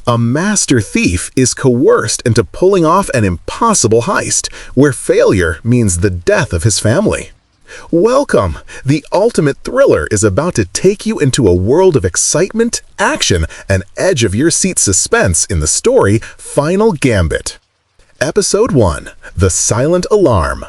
A master thief is coerced into pulling off an impossible heist, where failure means the death of his family. Welcome! The ultimate thriller is about to take you into a world of excitement, action, and edge-of-your-seat suspense in the story Final Gambit. Episode 1: The Silent Alarm.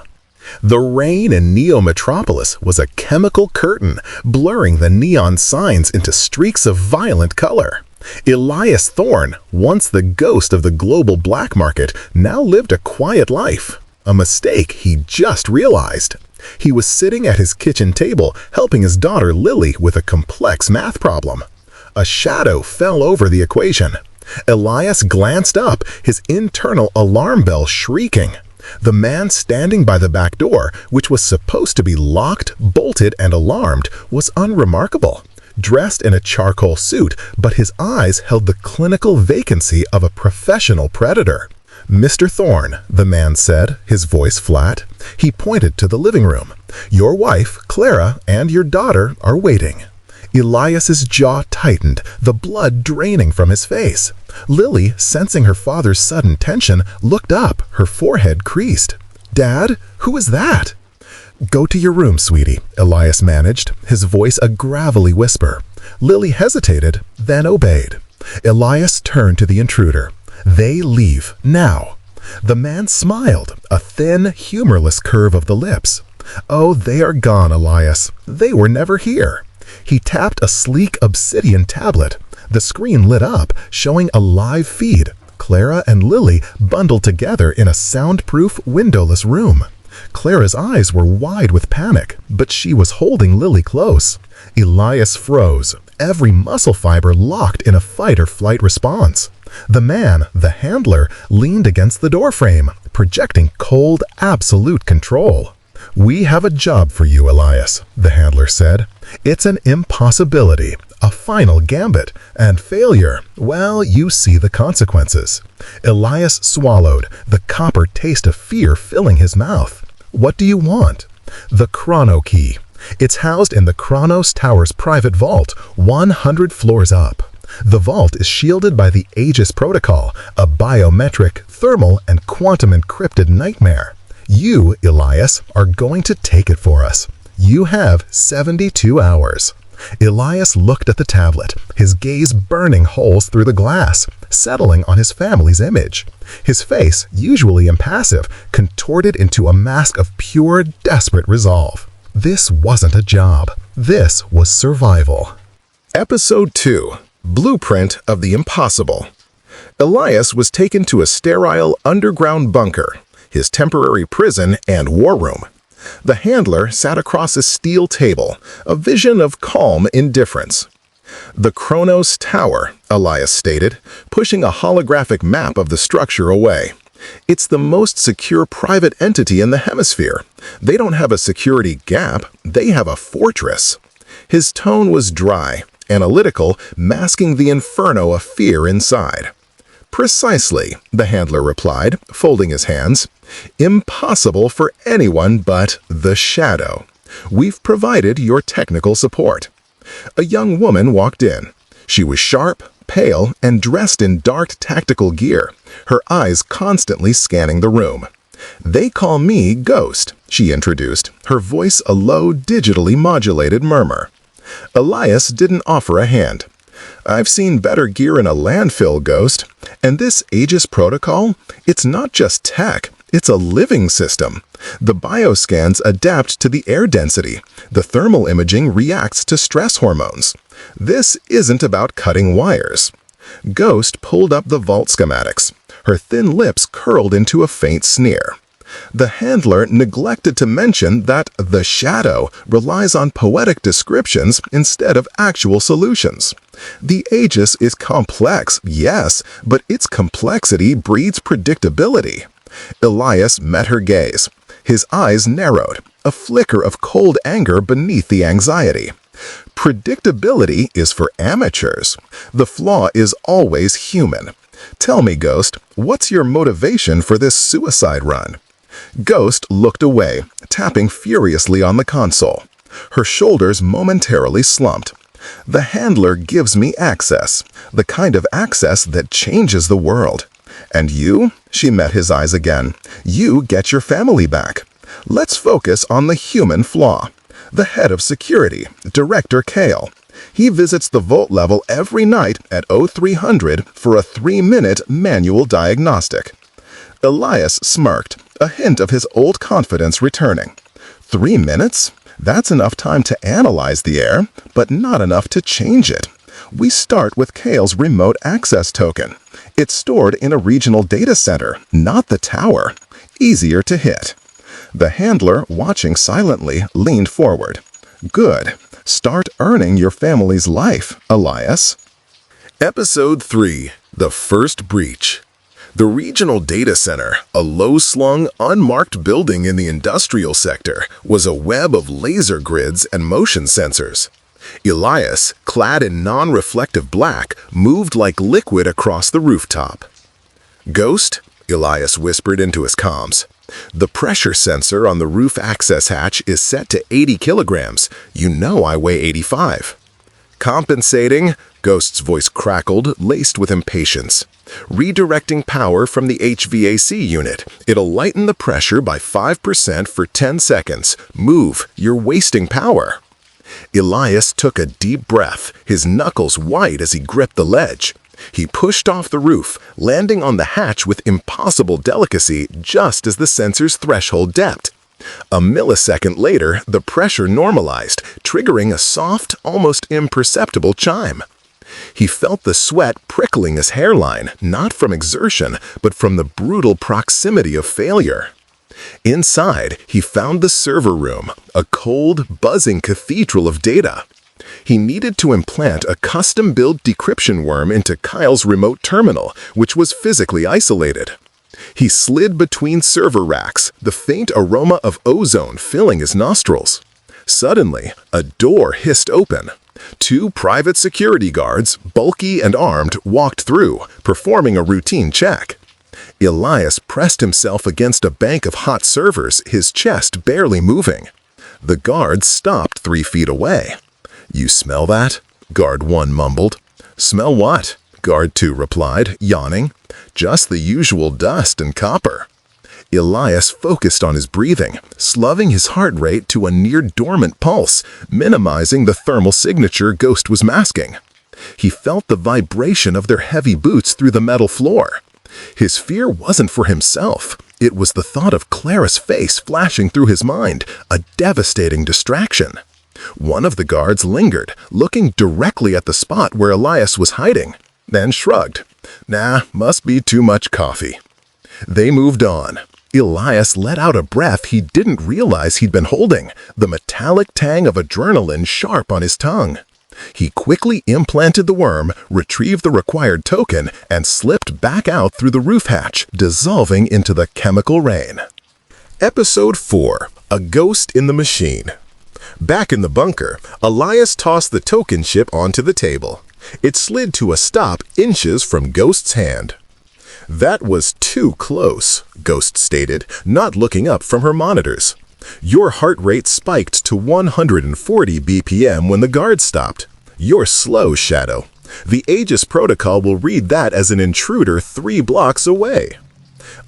The rain in Neo Metropolis was a chemical curtain, blurring the neon signs into streaks of violent color. Elias Thorne, once the ghost of the global black market, now lived a quiet life. A mistake he just realized. He was sitting at his kitchen table helping his daughter Lily with a complex math problem. A shadow fell over the equation. Elias glanced up, his internal alarm bell shrieking. The man standing by the back door, which was supposed to be locked, bolted, and alarmed, was unremarkable. Dressed in a charcoal suit, but his eyes held the clinical vacancy of a professional predator. "Mr. Thorne," the man said, his voice flat. He pointed to the living room. "Your wife, Clara, and your daughter are waiting." Elias's jaw tightened, the blood draining from his face. Lily, sensing her father's sudden tension, looked up, her forehead creased. "Dad, who is that?" "Go to your room, sweetie," Elias managed, his voice a gravelly whisper. Lily hesitated, then obeyed. Elias turned to the intruder. "They leave, now." The man smiled, a thin, humorless curve of the lips. "Oh, they are gone, Elias. They were never here." He tapped a sleek obsidian tablet. The screen lit up, showing a live feed. Clara and Lily bundled together in a soundproof, windowless room. Clara's eyes were wide with panic, but she was holding Lily close. Elias froze, every muscle fiber locked in a fight-or-flight response. The man, the handler, leaned against the doorframe, projecting cold, absolute control. "We have a job for you, Elias," the handler said. "It's an impossibility, a final gambit, and failure, well, you see the consequences." Elias swallowed, the copper taste of fear filling his mouth. "What do you want?" "The Chrono-Key. It's housed in the Chronos Tower's private vault, 100 floors up. The vault is shielded by the Aegis Protocol, a biometric, thermal, and quantum-encrypted nightmare. You, Elias, are going to take it for us. You have 72 hours. Elias looked at the tablet, his gaze burning holes through the glass, settling on his family's image. His face, usually impassive, contorted into a mask of pure, desperate resolve. This wasn't a job. This was survival. Episode 2: Blueprint of the Impossible. Elias was taken to a sterile underground bunker, his temporary prison and war room. The handler sat across a steel table, a vision of calm indifference. "The Chronos Tower," Elias stated, pushing a holographic map of the structure away. "It's the most secure private entity in the hemisphere. They don't have a security gap, they have a fortress." His tone was dry, analytical, masking the inferno of fear inside. "Precisely," the handler replied, folding his hands. "Impossible for anyone but the Shadow. We've provided your technical support." A young woman walked in. She was sharp, pale, and dressed in dark tactical gear, her eyes constantly scanning the room. "They call me Ghost," she introduced, her voice a low, digitally modulated murmur. Elias didn't offer a hand. "I've seen better gear in a landfill, Ghost. And this Aegis Protocol, it's not just tech, it's a living system. The bioscans adapt to the air density. The thermal imaging reacts to stress hormones. This isn't about cutting wires." Ghost pulled up the vault schematics. Her thin lips curled into a faint sneer. The handler neglected to mention that the Shadow relies on poetic descriptions instead of actual solutions. "The Aegis is complex, yes, but its complexity breeds predictability." Elias met her gaze. His eyes narrowed, a flicker of cold anger beneath the anxiety. "Predictability is for amateurs. The flaw is always human. Tell me, Ghost, what's your motivation for this suicide run?" Ghost looked away, tapping furiously on the console. Her shoulders momentarily slumped. The handler gives me access, the kind of access that changes the world. And you? She met his eyes again. You get your family back. Let's focus on the human flaw. The head of security, Director Kale. He visits the vault level every night at 0300 for a 3-minute manual diagnostic. Elias smirked, a hint of his old confidence returning. 3 minutes? That's enough time to analyze the air, but not enough to change it. We start with Kale's remote access token. It's stored in a regional data center, not the tower. Easier to hit. The handler, watching silently, leaned forward. Good. Start earning your family's life, Elias. Episode 3. The First Breach. The regional data center, a low-slung, unmarked building in the industrial sector, was a web of laser grids and motion sensors. Elias, clad in non-reflective black, moved like liquid across the rooftop. "Ghost?" Elias whispered into his comms. "The pressure sensor on the roof access hatch is set to 80 kilograms. You know I weigh 85. "Compensating," Ghost's voice crackled, laced with impatience. "Redirecting power from the HVAC unit. It'll lighten the pressure by 5% for 10 seconds. Move, you're wasting power." Elias took a deep breath, his knuckles white as he gripped the ledge. He pushed off the roof, landing on the hatch with impossible delicacy just as the sensor's threshold dipped. A millisecond later, the pressure normalized, triggering a soft, almost imperceptible chime. He felt the sweat prickling his hairline, not from exertion, but from the brutal proximity of failure. Inside, he found the server room, a cold, buzzing cathedral of data. He needed to implant a custom-built decryption worm into Kyle's remote terminal, which was physically isolated. He slid between server racks, the faint aroma of ozone filling his nostrils. Suddenly, a door hissed open. 2 private security guards, bulky and armed, walked through, performing a routine check. Elias pressed himself against a bank of hot servers, his chest barely moving. The guards stopped 3 feet away. "You smell that?" Guard 1 mumbled. "Smell what?" Guard 2 replied, yawning. "Just the usual dust and copper." Elias focused on his breathing, slowing his heart rate to a near-dormant pulse, minimizing the thermal signature Ghost was masking. He felt the vibration of their heavy boots through the metal floor. His fear wasn't for himself. It was the thought of Clara's face flashing through his mind, a devastating distraction. One of the guards lingered, looking directly at the spot where Elias was hiding, then shrugged. "Nah, must be too much coffee." They moved on. Elias let out a breath he didn't realize he'd been holding, the metallic tang of adrenaline sharp on his tongue. He quickly implanted the worm, retrieved the required token, and slipped back out through the roof hatch, dissolving into the chemical rain. Episode 4. A Ghost in the Machine. Back in the bunker, Elias tossed the token chip onto the table. It slid to a stop inches from Ghost's hand. "That was too close," Ghost stated, not looking up from her monitors. "Your heart rate spiked to 140 BPM when the guard stopped. You're slow, Shadow. The Aegis Protocol will read that as an intruder 3 blocks away."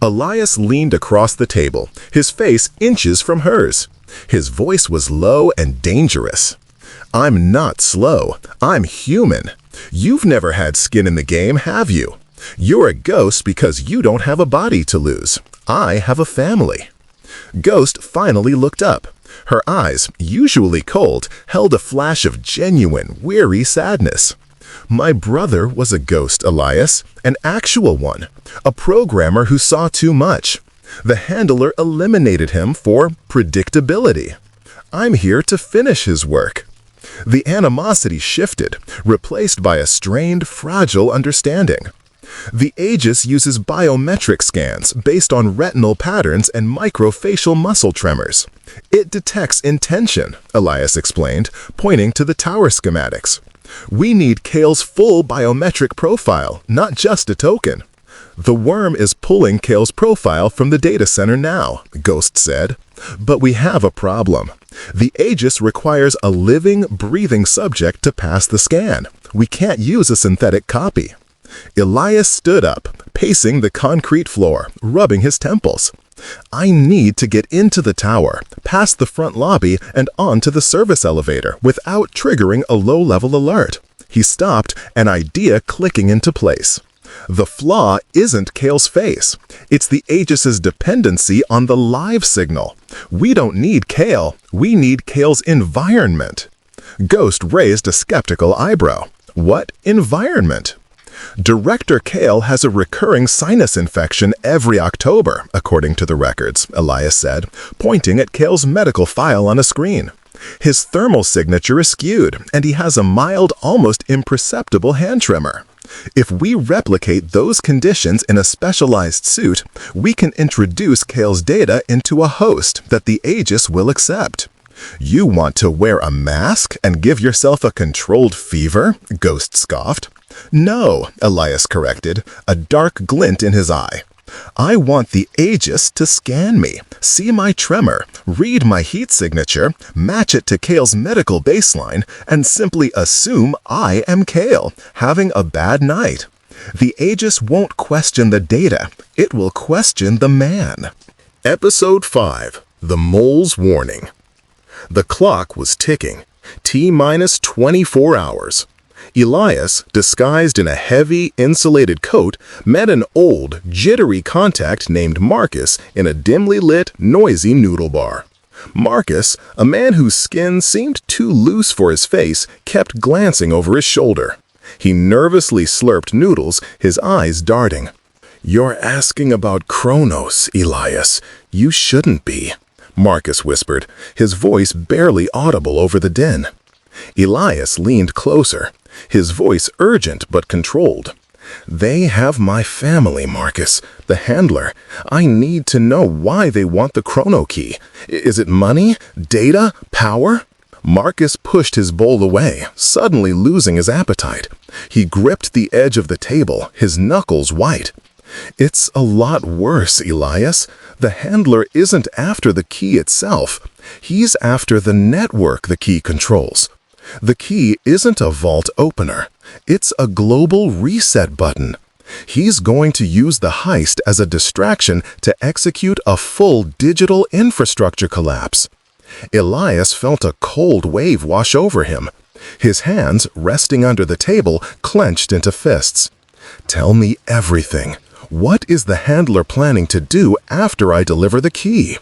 Elias leaned across the table, his face inches from hers. His voice was low and dangerous. "I'm not slow. I'm human. You've never had skin in the game, have you? You're a ghost because you don't have a body to lose. I have a family." Ghost finally looked up. Her eyes, usually cold, held a flash of genuine, weary sadness. "My brother was a ghost, Elias, an actual one, a programmer who saw too much. The handler eliminated him for predictability. I'm here to finish his work." The animosity shifted, replaced by a strained, fragile understanding. The Aegis uses biometric scans based on retinal patterns and microfacial muscle tremors. It detects intention, Elias explained, pointing to the tower schematics. "We need Kale's full biometric profile, not just a token." "The worm is pulling Kale's profile from the data center now," Ghost said. "But we have a problem. The Aegis requires a living, breathing subject to pass the scan. We can't use a synthetic copy." Elias stood up, pacing the concrete floor, rubbing his temples. "I need to get into the tower, past the front lobby, and onto the service elevator without triggering a low-level alert." He stopped, an idea clicking into place. The flaw isn't Kale's face. It's the Aegis's dependency on the live signal. We don't need Kale. We need Kale's environment. Ghost raised a skeptical eyebrow. What environment? "Director Kale has a recurring sinus infection every October, according to the records," Elias said, pointing at Kale's medical file on a screen. "His thermal signature is skewed, and he has a mild, almost imperceptible hand tremor. If we replicate those conditions in a specialized suit, we can introduce Kale's data into a host that the Aegis will accept." "You want to wear a mask and give yourself a controlled fever?" Ghost scoffed. "No," Elias corrected, a dark glint in his eye. "I want the Aegis to scan me, see my tremor, read my heat signature, match it to Kale's medical baseline, and simply assume I am Kale, having a bad night. The Aegis won't question the data, it will question the man." Episode 5. The Mole's Warning. The clock was ticking. T-minus 24 hours. Elias, disguised in a heavy, insulated coat, met an old, jittery contact named Marcus in a dimly lit, noisy noodle bar. Marcus, a man whose skin seemed too loose for his face, kept glancing over his shoulder. He nervously slurped noodles, his eyes darting. "You're asking about Chronos, Elias. You shouldn't be," Marcus whispered, his voice barely audible over the din. Elias leaned closer, his voice urgent but controlled. "They have my family, Marcus, the handler. I need to know why they want the Chrono-Key. Is it money? Data? Power?" Marcus pushed his bowl away, suddenly losing his appetite. He gripped the edge of the table, his knuckles white. "It's a lot worse, Elias. The handler isn't after the key itself. He's after the network the key controls. The key isn't a vault opener. It's a global reset button. He's going to use the heist as a distraction to execute a full digital infrastructure collapse." Elias felt a cold wave wash over him. His hands, resting under the table, clenched into fists. "Tell me everything. What is the handler planning to do after I deliver the key?"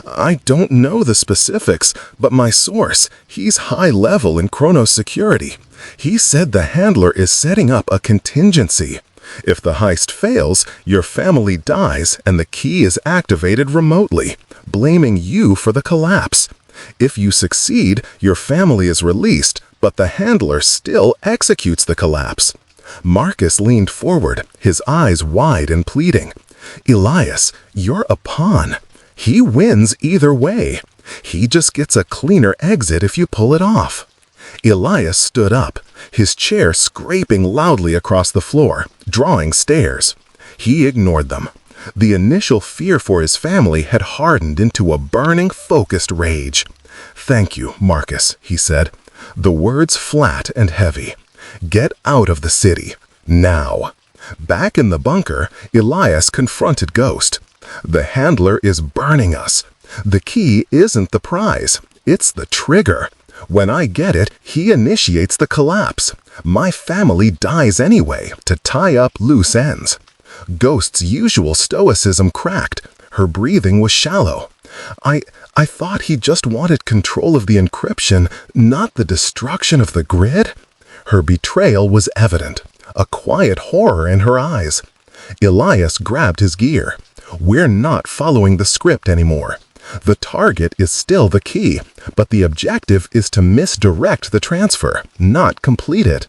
"I don't know the specifics, but my source, he's high level in Chronos security. He said the handler is setting up a contingency. If the heist fails, your family dies and the key is activated remotely, blaming you for the collapse. If you succeed, your family is released, but the handler still executes the collapse." Marcus leaned forward, his eyes wide and pleading. "Elias, you're a pawn. He wins either way. He just gets a cleaner exit if you pull it off." Elias stood up, his chair scraping loudly across the floor, drawing stares. He ignored them. The initial fear for his family had hardened into a burning, focused rage. "Thank you, Marcus," he said, the words flat and heavy. "Get out of the city. Now." Back in the bunker, Elias confronted Ghost. "The handler is burning us. The key isn't the prize. It's the trigger. When I get it, he initiates the collapse. My family dies anyway, to tie up loose ends." Ghost's usual stoicism cracked. Her breathing was shallow. I thought he just wanted control of the encryption, not the destruction of the grid." Her betrayal was evident, a quiet horror in her eyes. Elias grabbed his gear. "We're not following the script anymore. The target is still the key, but the objective is to misdirect the transfer, not complete it.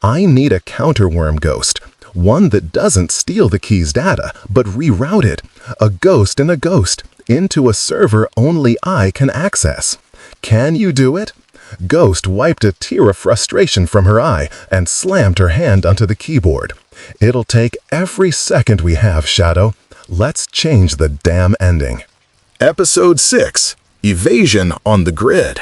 I need a counterworm ghost, one that doesn't steal the key's data, but reroute it, a ghost in a ghost, into a server only I can access. Can you do it?" Ghost wiped a tear of frustration from her eye and slammed her hand onto the keyboard. "It'll take every second we have, Shadow. Let's change the damn ending." Episode 6: Evasion on the Grid.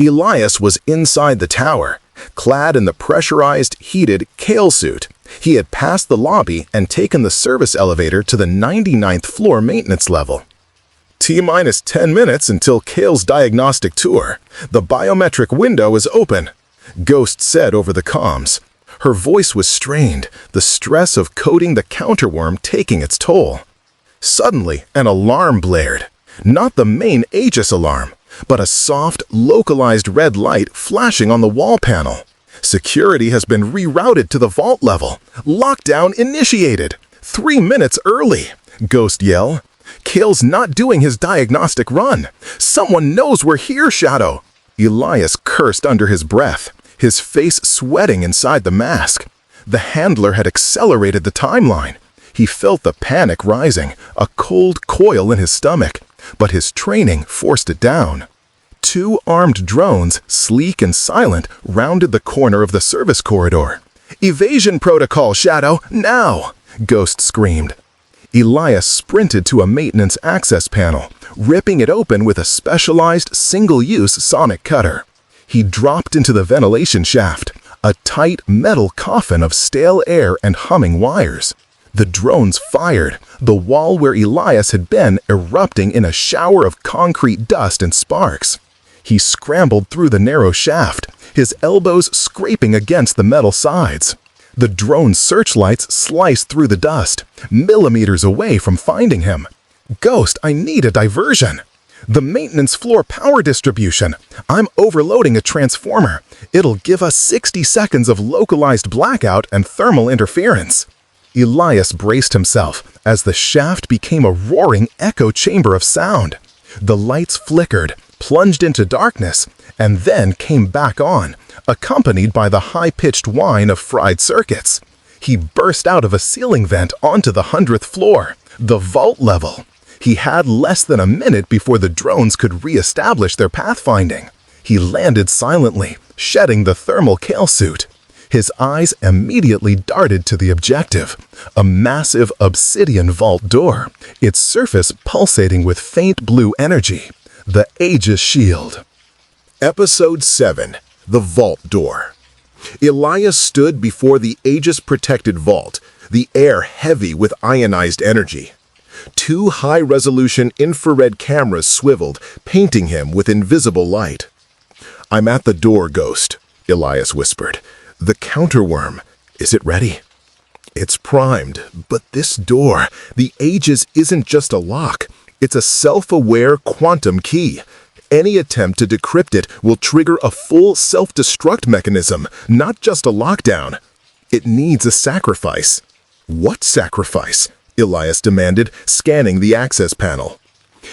Elias was inside the tower, clad in the pressurized, heated Kale suit. He had passed the lobby and taken the service elevator to the 99th floor maintenance level. T-minus 10 minutes until Kale's diagnostic tour. The biometric window is open, Ghost said over the comms. Her voice was strained, the stress of coding the counterworm taking its toll. Suddenly, an alarm blared. Not the main Aegis alarm, but a soft, localized red light flashing on the wall panel. Security has been rerouted to the vault level. Lockdown initiated. 3 minutes early, Ghost yelled. Kale's not doing his diagnostic run. Someone knows we're here, Shadow. Elias cursed under his breath, his face sweating inside the mask. The handler had accelerated the timeline. He felt the panic rising, a cold coil in his stomach, but his training forced it down. 2 armed drones, sleek and silent, rounded the corner of the service corridor. "Evasion protocol, Shadow, now!" Ghost screamed. Elias sprinted to a maintenance access panel, ripping it open with a specialized single-use sonic cutter. He dropped into the ventilation shaft, a tight metal coffin of stale air and humming wires. The drones fired, the wall where Elias had been erupting in a shower of concrete dust and sparks. He scrambled through the narrow shaft, his elbows scraping against the metal sides. The drone searchlights sliced through the dust, millimeters away from finding him. "Ghost, I need a diversion." "The maintenance floor power distribution. I'm overloading a transformer. It'll give us 60 seconds of localized blackout and thermal interference." Elias braced himself as the shaft became a roaring echo chamber of sound. The lights flickered, plunged into darkness, and then came back on, accompanied by the high-pitched whine of fried circuits. He burst out of a ceiling vent onto the 100th floor, the vault level. He had less than a minute before the drones could re-establish their pathfinding. He landed silently, shedding the thermal Kale suit. His eyes immediately darted to the objective, a massive obsidian vault door, its surface pulsating with faint blue energy. The Aegis Shield. Episode 7: The Vault Door. Elias stood before the Aegis-protected vault, the air heavy with ionized energy. 2 high-resolution infrared cameras swiveled, painting him with invisible light. "I'm at the door, Ghost," Elias whispered. "The counterworm, is it ready?" "It's primed, but this door, the Aegis isn't just a lock. It's a self-aware quantum key. Any attempt to decrypt it will trigger a full self-destruct mechanism, not just a lockdown. It needs a sacrifice." "What sacrifice?" Elias demanded, scanning the access panel.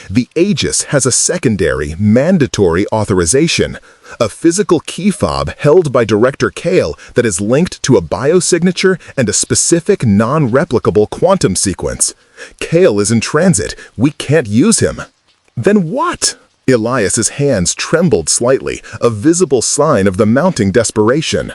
"The Aegis has a secondary, mandatory authorization, a physical key fob held by Director Kale that is linked to a biosignature and a specific non-replicable quantum sequence. Kale is in transit. We can't use him." "Then what?" Elias's hands trembled slightly, a visible sign of the mounting desperation.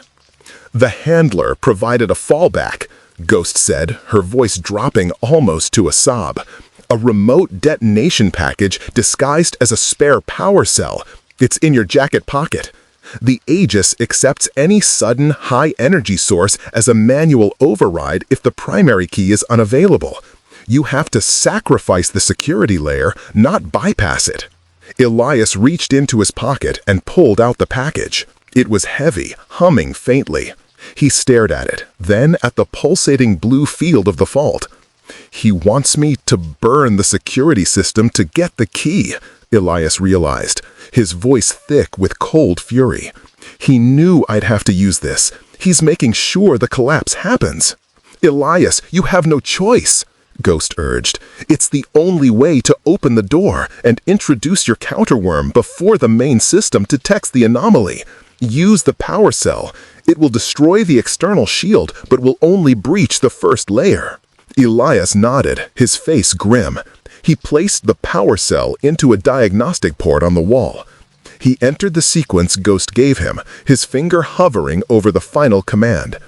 "The handler provided a fallback," Ghost said, her voice dropping almost to a sob. "A remote detonation package disguised as a spare power cell. It's in your jacket pocket. The Aegis accepts any sudden high-energy source as a manual override if the primary key is unavailable. You have to sacrifice the security layer, not bypass it." Elias reached into his pocket and pulled out the package. It was heavy, humming faintly. He stared at it, then at the pulsating blue field of the vault. "He wants me to burn the security system to get the key," Elias realized, his voice thick with cold fury. "He knew I'd have to use this. He's making sure the collapse happens." "Elias, you have no choice," Ghost urged. "It's the only way to open the door and introduce your counterworm before the main system detects the anomaly. Use the power cell. It will destroy the external shield, but will only breach the first layer." Elias nodded, his face grim. He placed the power cell into a diagnostic port on the wall. He entered the sequence Ghost gave him, his finger hovering over the final command.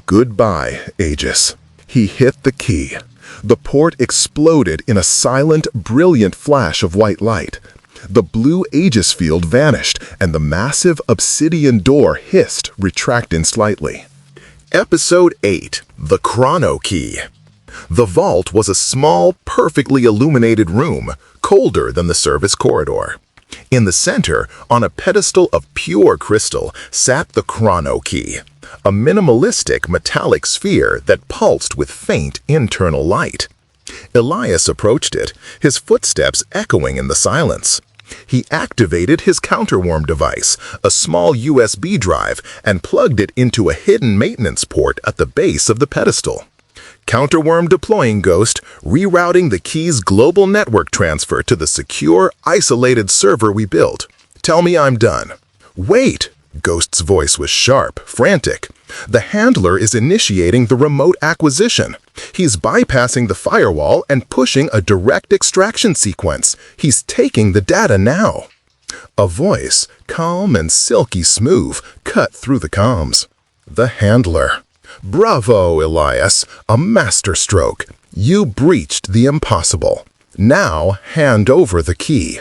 Goodbye, Aegis. He hit the key. The port exploded in a silent, brilliant flash of white light. The blue Aegis field vanished, and the massive obsidian door hissed, retracting slightly. Episode 8. The Chrono-Key. The vault was a small, perfectly illuminated room, colder than the service corridor. In the center, on a pedestal of pure crystal, sat the Chrono-Key, a minimalistic metallic sphere that pulsed with faint internal light. Elias approached it, his footsteps echoing in the silence. He activated his counterworm device, a small USB drive, and plugged it into a hidden maintenance port at the base of the pedestal. Counterworm deploying, Ghost, rerouting the key's global network transfer to the secure, isolated server we built. Tell me I'm done. Wait! Ghost's voice was sharp, frantic. The handler is initiating the remote acquisition. He's bypassing the firewall and pushing a direct extraction sequence. He's taking the data now. A voice, calm and silky smooth, cut through the comms. The handler. Bravo, Elias, a masterstroke. You breached the impossible. Now hand over the key.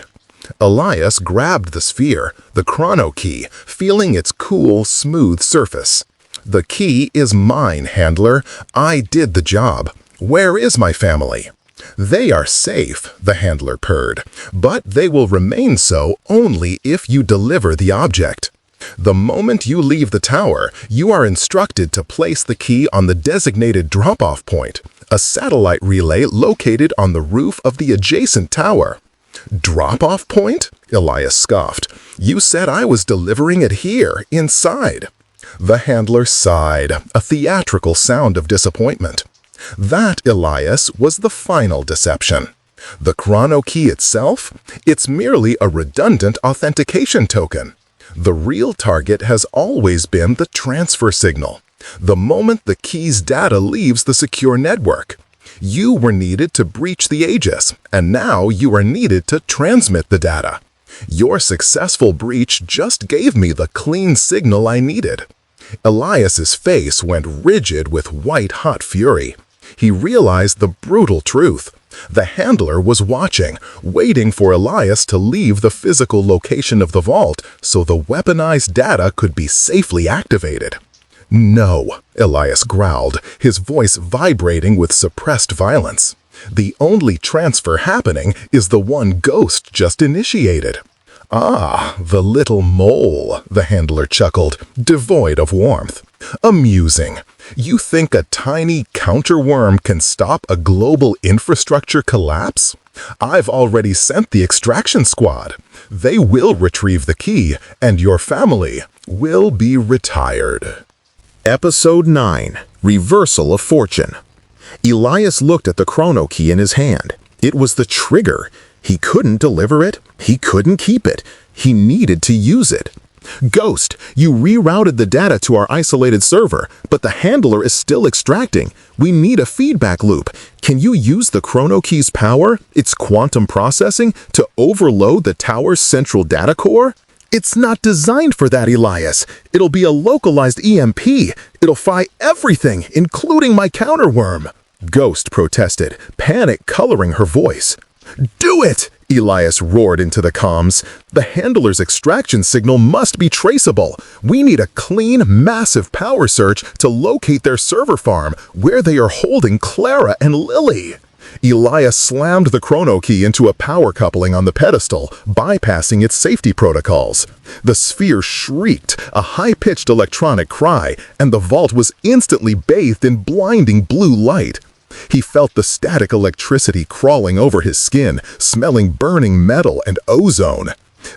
Elias grabbed the sphere, the Chrono-Key, feeling its cool, smooth surface. The key is mine, handler. I did the job. Where is my family? They are safe, the handler purred, but they will remain so only if you deliver the object. The moment you leave the tower, you are instructed to place the key on the designated drop-off point, a satellite relay located on the roof of the adjacent tower. Drop-off point? Elias scoffed. You said I was delivering it here, inside. The handler sighed, a theatrical sound of disappointment. That, Elias, was the final deception. The Chrono-Key itself? It's merely a redundant authentication token. The real target has always been the transfer signal. The moment the key's data leaves the secure network. You were needed to breach the Aegis, and now you are needed to transmit the data. Your successful breach just gave me the clean signal I needed. Elias's face went rigid with white-hot fury. He realized the brutal truth. The handler was watching, waiting for Elias to leave the physical location of the vault so the weaponized data could be safely activated. No, Elias growled, his voice vibrating with suppressed violence. The only transfer happening is the one Ghost just initiated. Ah, the little mole, the handler chuckled, devoid of warmth. Amusing. You think a tiny counterworm can stop a global infrastructure collapse? I've already sent the extraction squad. They will retrieve the key, and your family will be retired. Episode 9. Reversal of Fortune. Elias looked at the Chrono-Key in his hand. It was the trigger. He couldn't deliver it. He couldn't keep it. He needed to use it. Ghost, you rerouted the data to our isolated server, but the handler is still extracting. We need a feedback loop. Can you use the Chrono-Key's power, its quantum processing, to overload the tower's central data core? It's not designed for that, Elias. It'll be a localized EMP. It'll fry everything, including my counterworm. Ghost protested, panic coloring her voice. Do it! Elias roared into the comms. The handler's extraction signal must be traceable. We need a clean, massive power search to locate their server farm, where they are holding Clara and Lily. Elias slammed the Chrono-Key into a power coupling on the pedestal, bypassing its safety protocols. The sphere shrieked, a high-pitched electronic cry, and the vault was instantly bathed in blinding blue light. He felt the static electricity crawling over his skin, smelling burning metal and ozone.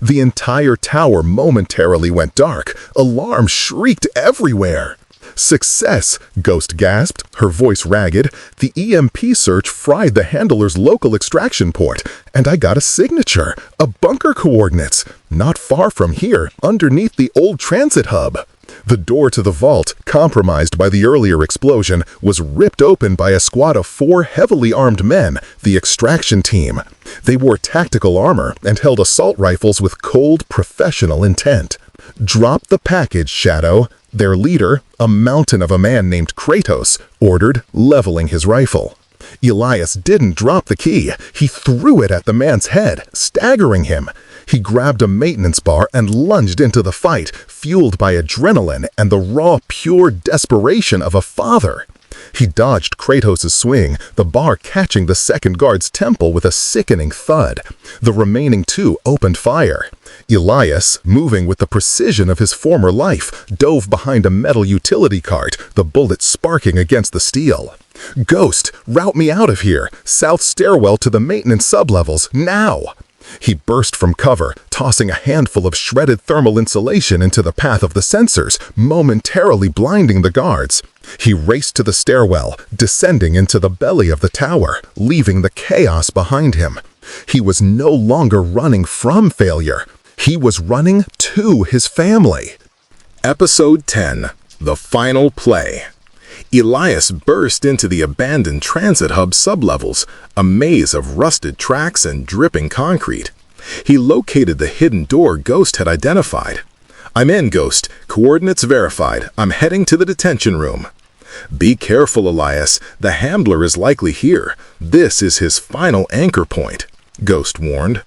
The entire tower momentarily went dark. Alarm shrieked everywhere. Success, Ghost gasped, her voice ragged. The EMP search fried the handler's local extraction port, and I got a signature, a bunker coordinates, not far from here, underneath the old transit hub. The door to the vault, compromised by the earlier explosion, was ripped open by a squad of 4 heavily armed men, the extraction team. They wore tactical armor and held assault rifles with cold, professional intent. "Drop the package, Shadow," their leader, a mountain of a man named Kratos, ordered, leveling his rifle. Elias didn't drop the key. He threw it at the man's head, staggering him. He grabbed a maintenance bar and lunged into the fight, fueled by adrenaline and the raw, pure desperation of a father. He dodged Kratos' swing, the bar catching the second guard's temple with a sickening thud. The remaining 2 opened fire. Elias, moving with the precision of his former life, dove behind a metal utility cart, the bullet sparking against the steel. "Ghost, route me out of here! South stairwell to the maintenance sublevels, now!" He burst from cover, tossing a handful of shredded thermal insulation into the path of the sensors, momentarily blinding the guards. He raced to the stairwell, descending into the belly of the tower, leaving the chaos behind him. He was no longer running from failure. He was running to his family. Episode 10: The Final Play. Elias burst into the abandoned transit hub sublevels, a maze of rusted tracks and dripping concrete. He located the hidden door Ghost had identified. "I'm in, Ghost. Coordinates verified. I'm heading to the detention room." "Be careful, Elias. The Handler is likely here. This is his final anchor point," Ghost warned.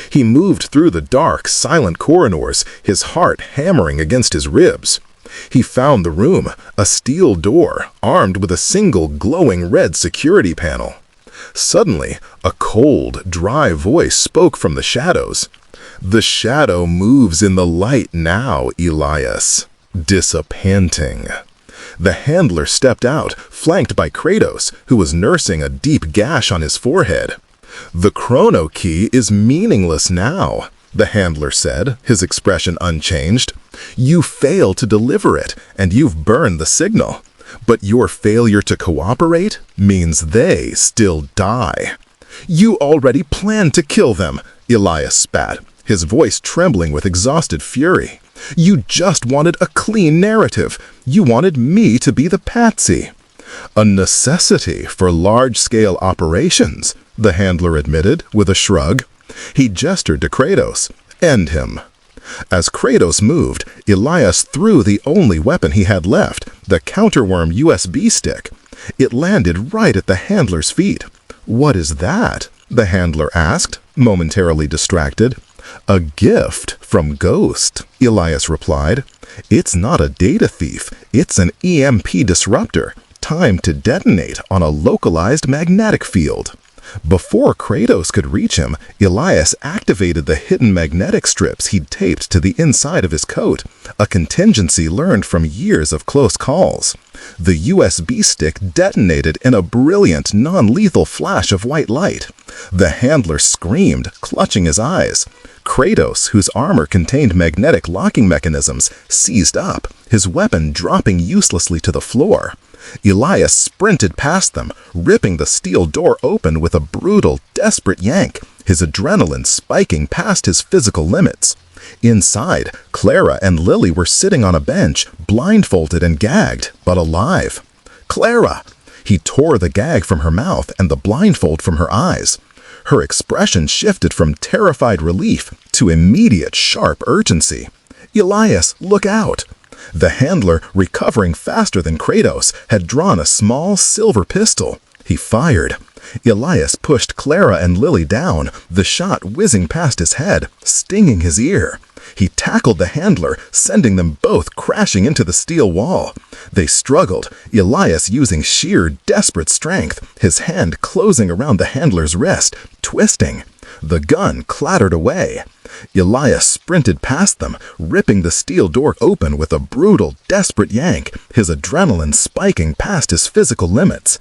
He moved through the dark, silent corridors, his heart hammering against his ribs. He found the room, a steel door, armed with a single glowing red security panel. Suddenly, a cold, dry voice spoke from the shadows. "The shadow moves in the light now, Elias." Disappointing. The Handler stepped out, flanked by Kratos, who was nursing a deep gash on his forehead. "The Chrono-Key is meaningless now," the Handler said, his expression unchanged. "You failed to deliver it, and you've burned the signal. But your failure to cooperate means they still die." "You already planned to kill them," Elias spat, his voice trembling with exhausted fury. "You just wanted a clean narrative. You wanted me to be the patsy." "A necessity for large-scale operations," the Handler admitted, with a shrug. He gestured to Kratos. "End him." As Kratos moved, Elias threw the only weapon he had left, the counterworm USB stick. It landed right at the Handler's feet. "What is that?" the Handler asked, momentarily distracted. "A gift from Ghost," Elias replied. "It's not a data thief, it's an EMP disruptor, timed to detonate on a localized magnetic field." Before Kratos could reach him, Elias activated the hidden magnetic strips he'd taped to the inside of his coat, a contingency learned from years of close calls. The USB stick detonated in a brilliant, non-lethal flash of white light. The Handler screamed, clutching his eyes. Kratos, whose armor contained magnetic locking mechanisms, seized up, his weapon dropping uselessly to the floor. Elias sprinted past them, ripping the steel door open with a brutal, desperate yank, his adrenaline spiking past his physical limits. Inside, Clara and Lily were sitting on a bench, blindfolded and gagged, but alive. "Clara!" He tore the gag from her mouth and the blindfold from her eyes. Her expression shifted from terrified relief to immediate, sharp urgency. "Elias, look out!" The Handler, recovering faster than Kratos, had drawn a small silver pistol. He fired. Elias pushed Clara and Lily down, the shot whizzing past his head, stinging his ear. He tackled the Handler, sending them both crashing into the steel wall. They struggled, Elias using sheer, desperate strength, his hand closing around the Handler's wrist, twisting. The gun clattered away. Elias sprinted past them, ripping the steel door open with a brutal, desperate yank, his adrenaline spiking past his physical limits.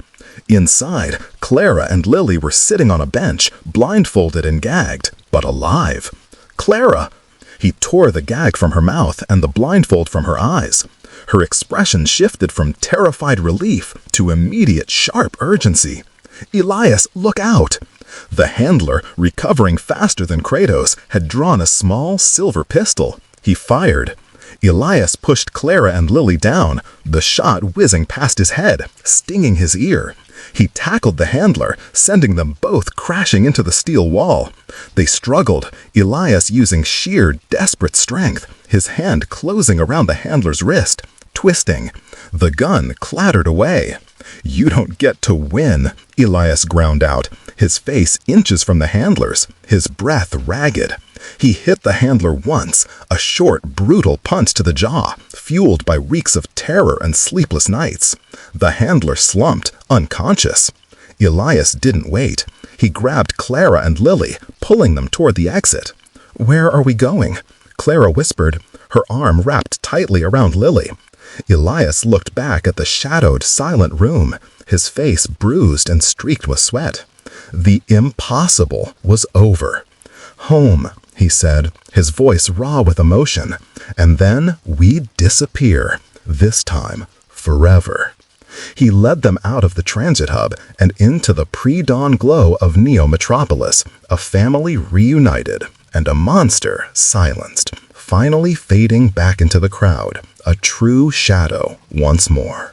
Inside, Clara and Lily were sitting on a bench, blindfolded and gagged, but alive. "Clara!" He tore the gag from her mouth and the blindfold from her eyes. Her expression shifted from terrified relief to immediate, sharp urgency. "Elias, look out!" The Handler, recovering faster than Kratos, had drawn a small silver pistol. He fired. Elias pushed Clara and Lily down, the shot whizzing past his head, stinging his ear. He tackled the handler, sending them both crashing into the steel wall. They struggled, Elias using sheer, desperate strength, his hand closing around the handler's wrist, twisting. The gun clattered away. "You don't get to win," Elias ground out, his face inches from the handler's, his breath ragged. He hit the handler once, a short, brutal punch to the jaw, fueled by reeks of terror and sleepless nights. The handler slumped, unconscious. Elias didn't wait. He grabbed Clara and Lily, pulling them toward the exit. "Where are we going?" Clara whispered, her arm wrapped tightly around Lily. Elias looked back at the shadowed, silent room, his face bruised and streaked with sweat. The impossible was over. "Home," he said, his voice raw with emotion. "And then we disappear, this time forever." He led them out of the transit hub and into the pre-dawn glow of Neo Metropolis, a family reunited and a monster silenced, finally fading back into the crowd, a true shadow once more.